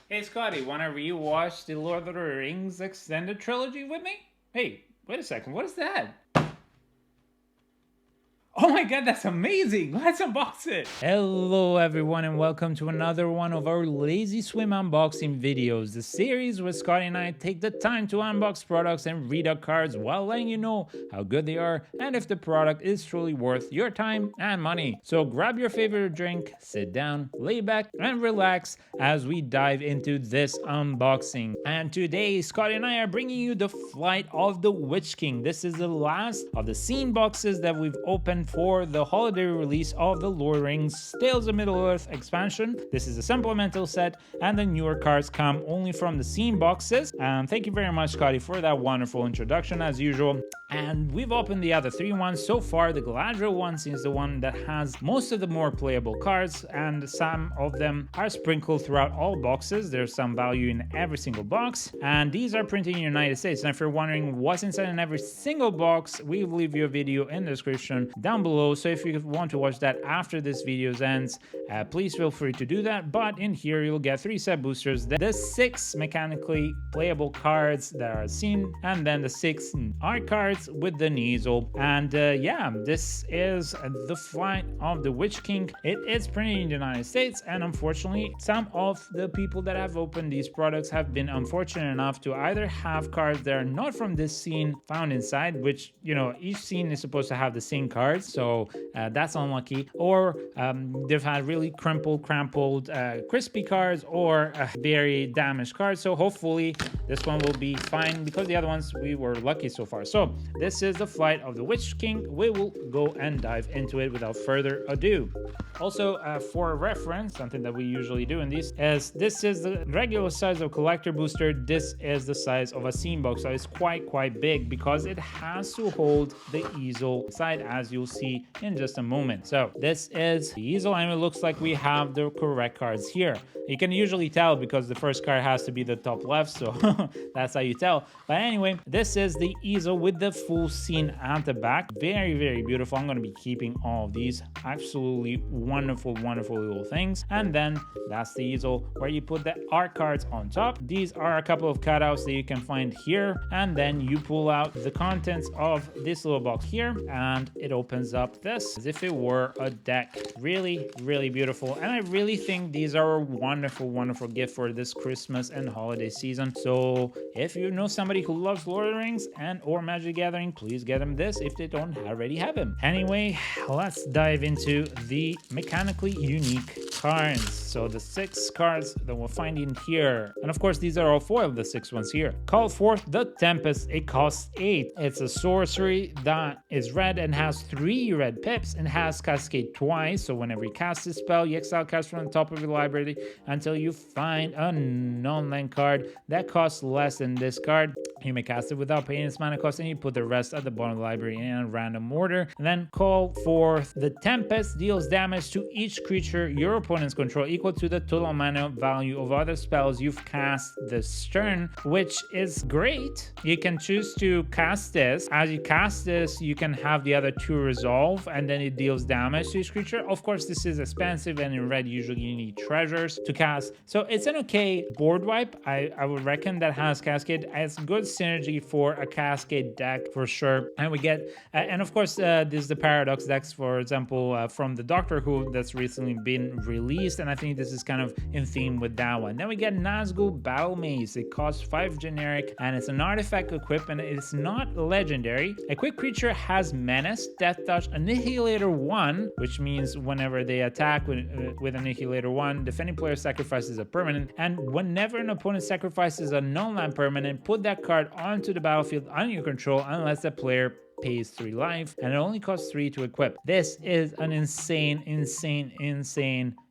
Hey Scotty, wanna rewatch the Lord of the Rings extended trilogy with me? Hey, wait a second, what is that? Oh my god, that's amazing! Let's unbox it! Hello everyone and welcome to another one of our Lazy Swim unboxing videos, the series where Scotty and I take the time to unbox products and read out cards while letting you know how good they are and if the product is truly worth your time and money. So grab your favorite drink, sit down, lay back and relax as we dive into this unboxing. And today Scotty and I are bringing you the Flight of the Witch King. This is the last of the scene boxes that we've opened for the holiday release of the Lord of the Rings Tales of Middle-earth expansion. This is a supplemental set and the newer cards come only from the scene boxes. Thank you very much, Scotty, for that wonderful introduction as usual. And we've opened the other three ones so far. The Galadriel one seems the one that has most of the more playable cards, and some of them are sprinkled throughout all boxes. There's some value in every single box, and these are printed in the United States. And if you're wondering what's inside in every single box, we will leave you a video in the description down below. So if you want to watch that after this video ends, please feel free to do that. But in here, you'll get 3 set boosters, the 6 mechanically playable cards that are seen, and then the 6 art cards with the Easel. And yeah, this is the Flight of the Witch King. It is printed in the United States, and unfortunately some of the people that have opened these products have been unfortunate enough to either have cards that are not from this scene found inside, which, you know, each scene is supposed to have the same cards, so that's unlucky, or they've had really crumpled, crispy cards, or very damaged cards. So hopefully this one will be fine, because the other ones we were lucky so far. So this is the Flight of the Witch King. We will go and dive into it without further ado. Also, for reference, something that we usually do in these is this is the regular size of collector booster. This is the size of a scene box, so it's quite big because it has to hold the Easel inside, as you'll see in just a moment. So this is the Easel, and it looks like we have the correct cards here. You can usually tell because the first card has to be the top left, so that's how you tell. But anyway, this is the Easel with the full scene at the back. Very beautiful. I'm going to be keeping all of these. Absolutely wonderful little things. And then that's the Easel where you put the art cards on top. These are a couple of cutouts that you can find here, and then you pull out the contents of this little box here, and it opens up this as if it were a deck. Really beautiful, and I really think these are a wonderful gift for this Christmas and holiday season. So if you know somebody who loves Lord of the Rings and or Magic the Gathering, please get them this if they don't already have him. Anyway, let's dive into the mechanically unique cards. So the 6 cards that we'll find in here, and of course these are all foil, the 6 ones here. Call forth the Tempest. It costs 8. It's a sorcery that is red and has 3 red pips and has Cascade twice. So whenever you cast this spell, you exile cards from the top of your library until you find a non-land card that costs less than this card. You may cast it without paying its mana cost, and you put the rest at the bottom of the library in a random order. And then call forth the Tempest. Deals damage to each creature your opponents control equal to the total mana value of other spells you've cast this turn, which is great. You can choose to cast this. As you cast this, you can have the other 2 resolve, and then it deals damage to each creature. Of course, this is expensive, and in red usually you need treasures to cast. So it's an okay board wipe. I would reckon that has Cascade as good synergy for a Cascade deck for sure. And we get and of course this is the Paradox decks, for example, from the Doctor Who that's recently been released, and I think this is kind of in theme with that one. Then we get Nazgul Battle Maze. It costs 5 generic, and it's an artifact equipped, and it's not legendary. A quick creature has Menace, Death Touch, Annihilator 1, which means whenever they attack with Annihilator 1, defending player sacrifices a permanent, and whenever an opponent sacrifices a non-land permanent, put that card onto the battlefield under your control unless the player pays 3 life, and it only costs 3 to equip. This is an insane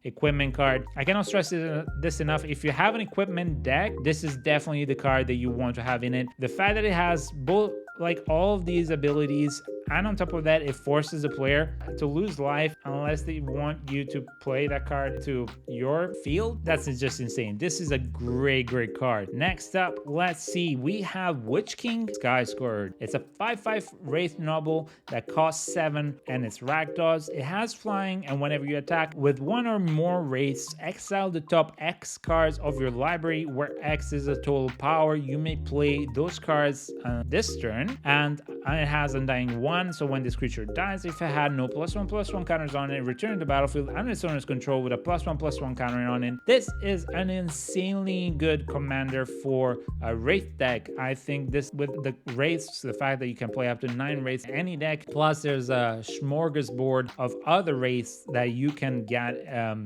equipment card. I cannot stress this enough. If you have an equipment deck, this is definitely the card that you want to have in it. The fact that it has both, like, all of these abilities and on top of that, it forces the player to lose life unless they want you to play that card to your field. That's just insane. This is a great card. Next up, let's see, we have Witch King Sky Scourge. It's a 5/5 Wraith Noble that costs 7 and it's ragdolls. It has flying, and whenever you attack with one or more wraiths, exile the top X cards of your library, where X is a total power. You may play those cards this turn, and it has Undying 1, so when this creature dies, if it had no +1/+1 counters on it, return to the battlefield under its owner's control with a +1/+1 counter on it. This is an insanely good commander for a Wraith deck. I think this, with the Wraiths, the fact that you can play up to 9 Wraiths in any deck, plus there's a smorgasbord of other Wraiths that you can get,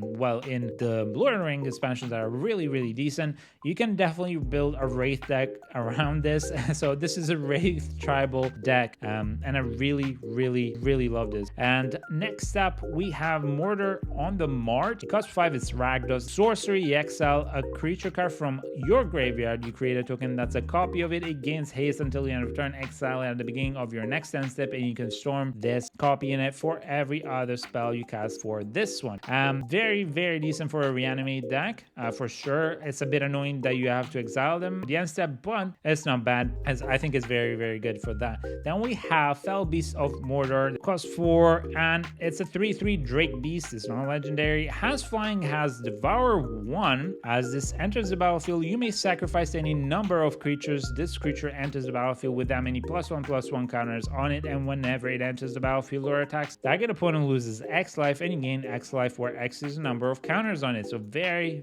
well, in the Lord of the Rings expansions that are really decent. You can definitely build a Wraith deck around this. So this is a Wraith tribal deck, and I really love this. And next up, we have Mortar on the March. It costs 5, it's Ragdos. Sorcery, you exile a creature card from your graveyard. You create a token that's a copy of it. It gains haste until the end of turn. Exile it at the beginning of your next end step, and you can storm this, copy in it for every other spell you cast for this one. Very decent for a reanimate deck, for sure. It's a bit annoying that you have to exile them at the end step, but it's not bad, as I think it's very good for that. Then we have Fell Beast of Mordor. It costs 4, and it's a 3/3 Drake Beast. It's not legendary. It has flying, has Devour 1. As this enters the battlefield, you may sacrifice any number of creatures. This creature enters the battlefield with that many +1/+1 counters on it, and whenever it enters the battlefield or attacks, target opponent loses X life, and you gain X life, where X is the number of counters on it. So very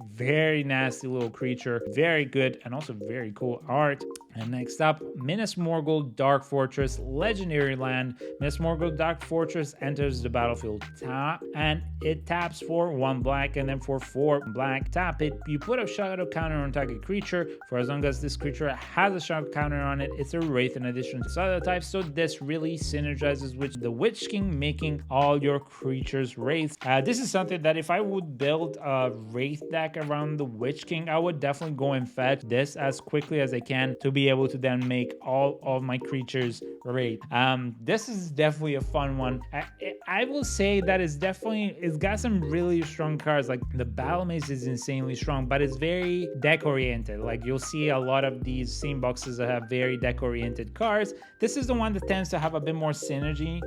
nasty little creature, very good, and also very cool art. And next up, Minas Morgul Dark Fortress, legendary land. Minas Morgul Dark Fortress enters the battlefield tap, and it taps for 1 black, and then for 4 black, tap it. You put a shadow counter on target creature for as long as this creature has a shadow counter on it. It's a Wraith in addition to other types, so this really synergizes with the Witch King, making all your creatures Wraiths. This is something that if I would build a Wraith deck around the Witch King, I would definitely go and fetch this as quickly as I can to be able to then make all of my creatures Wraith. This is definitely a fun one. I will say that it's got some really strong cards. Like the Battle Mace is insanely strong, but it's very deck oriented. Like you'll see a lot of these same boxes that have very deck oriented cards. This is the one that tends to have a bit more synergy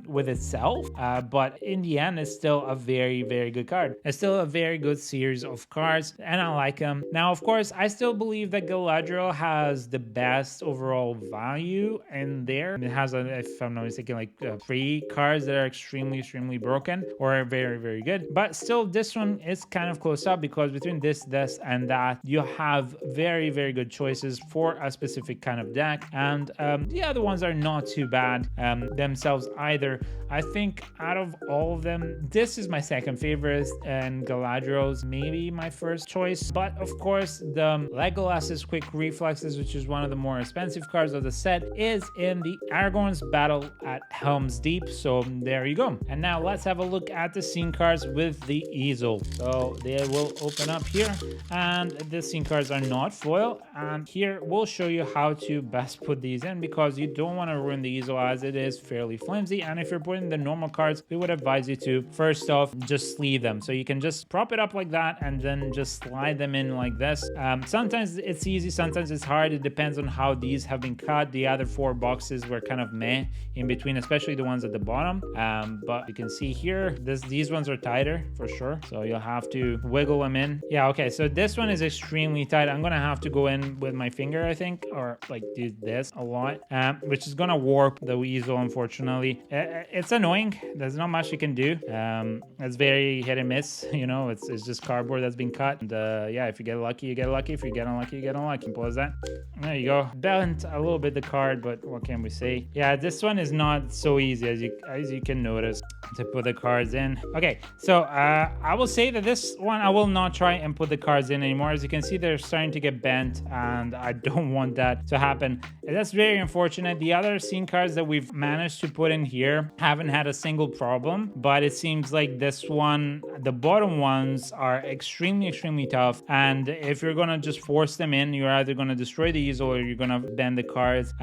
with itself, but in the end, it's still a very good card. It's still a very good series of cards, and I like them. Now, of course, I still believe that Galadriel has the best overall value in there. It has, if I'm not mistaken, like 3 cards that are extremely broken or very good. But still, this one is kind of close up, because between this, and that, you have very good choices for a specific kind of deck. And the other ones are not too bad themselves either. I think out of all of them, this is my second favorite, and Galadriel's maybe my first choice. But of course, the Legolas's Quick Reflexes, which is one of the more expensive cards of the set, is in the Aragorn's Battle at Helm's Deep. So there you go. And now let's have a look at the scene cards with the Easel. So they will open up here, and the scene cards are not foil. And here we'll show you how to best put these in, because you don't want to ruin the Easel, as it is fairly flimsy. And if you're putting the normal cards, we would advise you to first off just sleeve them. So you can just prop it up like that and then just slide them in like this. Sometimes it's easy, sometimes it's hard. It depends on how these have been cut. The other 4 boxes were kind of meh in between, especially the ones at the bottom. But you can see here, these ones are tighter for sure. So you'll have to wiggle them in. Yeah, okay, so this one is extremely tight. I'm gonna have to go in with my finger, I think, or like do this a lot, which is gonna warp the Easel, unfortunately. It's annoying. There's not much you can do. It's very hit and miss, you know. It's just cardboard that's been cut. And yeah, if you get lucky, you get lucky. If you get unlucky, you get unlucky. Simple as that. There you go. Bent a little bit the card, but what can we say? Yeah, this one is not so easy as you can notice to put the cards in. Okay, so I will say that this one I will not try and put the cards in anymore. As you can see, they're starting to get bent, and I don't want that to happen. That's very unfortunate. The other scene cards that we've managed to put in here haven't had a single problem, but it seems like this one, the bottom ones are extremely tough, and if you're gonna just force them in, you're either gonna destroy destroy the easel or you're gonna bend the cards.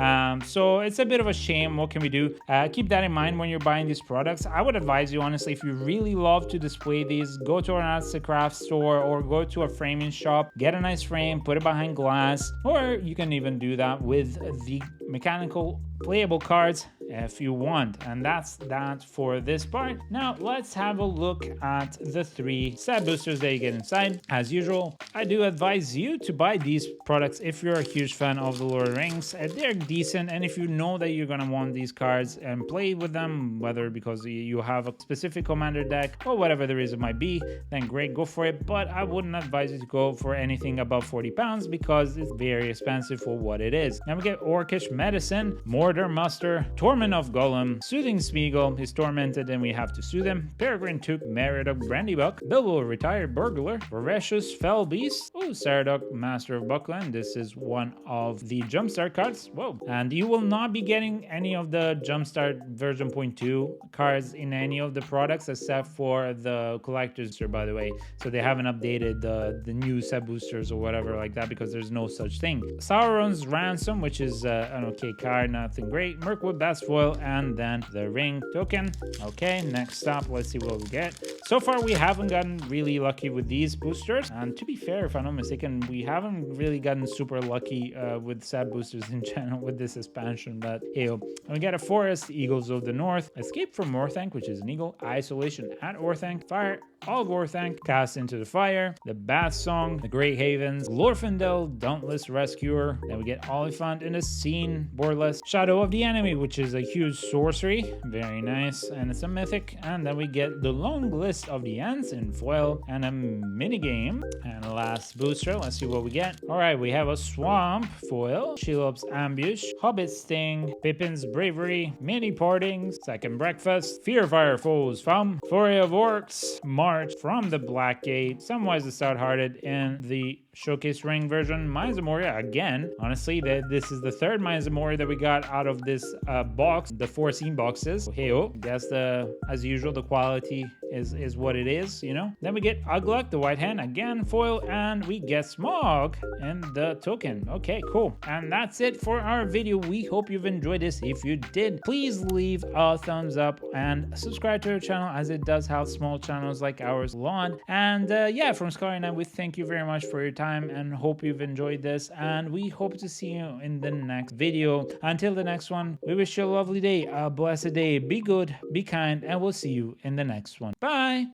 So it's a bit of a shame. What can we do? Keep that in mind when you're buying these products. I would advise you, honestly, if you really love to display these, go to an arts and crafts store or go to a framing shop, get a nice frame, put it behind glass, or you can even do that with the mechanical playable cards if you want. And that's that for this part. Now let's have a look at the 3 set boosters that you get inside. As usual, I do advise you to buy these products if you're a huge fan of the Lord of the Rings. They're decent, and if you know that you're gonna want these cards and play with them, whether because you have a specific commander deck or whatever the reason might be, then great, go for it. But I wouldn't advise you to go for anything above 40 pounds because it's very expensive for what it is. Now we get Orcish Medicine, Mortar Muster, Torment of Golem, Soothing Smeagol is tormented and we have to soothe him, Peregrine Took, Meriadoc Brandybuck, Bilbo Retired Burglar, Voracious Fell Beast, Saradoc Master of Buckland. This is one of the Jumpstart cards. Whoa. And you will not be getting any of the Jumpstart version 0.2 cards in any of the products except for the collectors, by the way. So they haven't updated the new set boosters or whatever like that because there's no such thing. Sauron's Ransom, which is an okay card, nothing great. Mirkwood Bat's Foil, and then the Ring token. Okay, next up, let's see what we get. So far, we haven't gotten really lucky with these boosters. And to be fair, if I'm not mistaken, we haven't really gotten super lucky with set boosters in general with this expansion, but hey, we get a Forest, Eagles of the North, Escape from Orthanc, which is an eagle, Isolation at Orthanc, Fire all of Orthanc, Cast into the Fire, the Bath Song, the Great Havens, Glorfindel, Dauntless Rescuer. Then we get Oliphant in the Scene, Borderless, Shadow of the Enemy, which is a huge sorcery, very nice, and it's a mythic. And then we get the Long List of the Ants in foil and a minigame. And last booster, let's see what we get. All right, we have a Swamp foil, Shelob's Ambush, Hobbit Sting, Pippin's Bravery, Mini Partings, Second Breakfast, Fearfire Foes Foam, Flurry of Orcs, March from the Black Gate, Samwise the Stout-Hearted in the Showcase Ring version, Mines of Moria again. Honestly, this is the third Mines of Moria that we got out of this box, the 4 scene boxes. Hey-oh, guess as usual, the quality is what it is, you know. Then we get Ugluk, the White Hand, again foil, and we get Smog in the token. Okay, cool. And that's it for our video. We hope you've enjoyed this. If you did, please leave a thumbs up and subscribe to our channel, as it does help small channels like ours along. And yeah, from Scotty and I, we thank you very much for your time and hope you've enjoyed this, and we hope to see you in the next video. Until the next one, we wish you a lovely day, a blessed day. Be good, be kind, and we'll see you in the next one. Bye.